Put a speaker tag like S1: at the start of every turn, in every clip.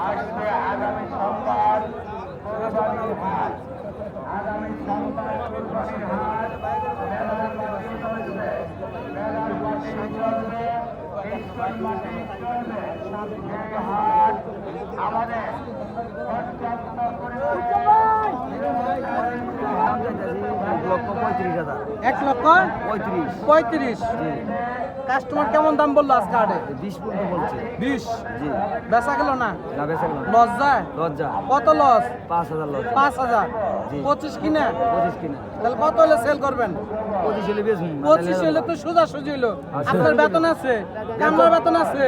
S1: আসবে আগামী সোমবার কোরবানির হাট। আগামী সোমবার কোরবানির হাট মেলার মাঠে চলবে, মেলার মাঠে চলবে, ইস্কন মাঠে চলবে। এই হাট আমাদের পর্যাপ্ত পরিমাণে
S2: 1,35,000 কাস্টমার কেমন দাম বললো আজকে হাটে?
S3: 20 পর্যন্ত বলছে।
S2: 20।
S3: জি,
S2: বেচা গেল না?
S3: না বেচা গেল না।
S2: লস যায়?
S3: লজ্জা
S2: কত লস?
S3: 5,000 লজ্জা।
S2: 5,000।
S3: জি।
S2: 25 কিনা?
S3: 25 কিনা।
S2: তাহলে কত হলে সেল করবেন?
S3: 25 হলে বেচুন।
S2: 25 হলে তো সোজা সুজি হলো।
S3: আচ্ছা।
S2: আপনার বেতন আছে, কামলার বেতন আছে,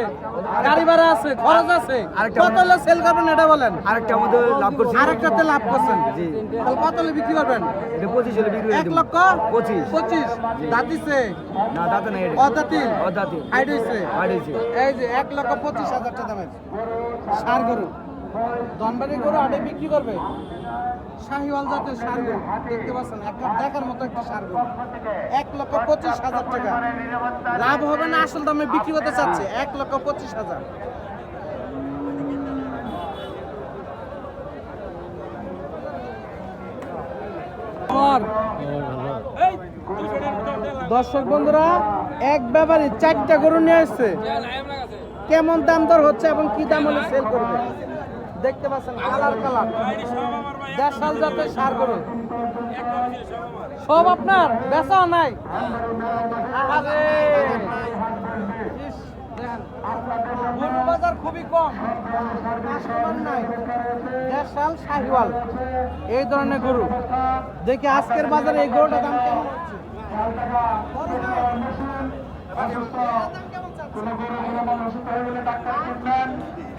S2: গাড়ি ভাড়া আছে, খরচ আছে।
S3: আরেকটা
S2: কত হলে সেল করবেন এটা বলেন?
S3: আরেকটা আমাদের লাভ করছি।
S2: আরেকটাতে লাভ করছেন।
S3: জি।
S2: তাহলে কত হলে বিক্রি করবেন?
S3: এটা 25 হলে বিক্রি করে
S2: 1
S3: দেব।
S2: লক্ষ
S3: 25।
S2: 25 দাঁতিছে
S3: না দাঁতে নাই এটা।
S2: অদাতিল
S3: অদাতি।
S2: হাইট হইছে।
S3: হাইট হইছে।
S2: এই যে 1,25,000 টাকা দামের ষাঁড় গরু, দনবাড়ি গরু হাটে বিক্রি করবে। শাহিওয়াল জাতের ষাঁড় গরু দেখতে পাচ্ছেন, একটা দেখার মতো একটা ষাঁড় গরু। 1,25,000 টাকা লাভ হবে না, আসল দামে বিক্রি করতে চাচ্ছে 1,25,000। দর্শক বন্ধুরা, এক ব্যাপারী 4টা গরু নিয়ে আসছে। কেমন দাম দর হচ্ছে এবং কি দাম হলে সেল করবে দেখতে পাচ্ছেন। কালার দেশাল জাতের ষাঁড় গরু সব আপনার বেচা নাই? আরে ইস, দেখেন, গরুর বাজার খুবই কম, কাস্টমার নাই। দেশাল শাহিওয়াল এই ধরনের গরু দেখি আজকের বাজারে এই গরুটার দাম কেমন হচ্ছে।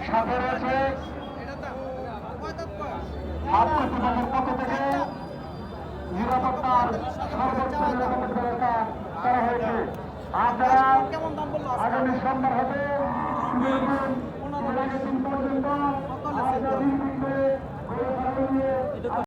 S1: সাথে রয়েছে নিরাপত্তার সর্বোচ্চ নিরাপত্তা ব্যবস্থা করা হয়েছে। আপনারা
S2: কেমন দাম বললো?
S1: আগামী সোমবার হবে 15 দিন পর্যন্ত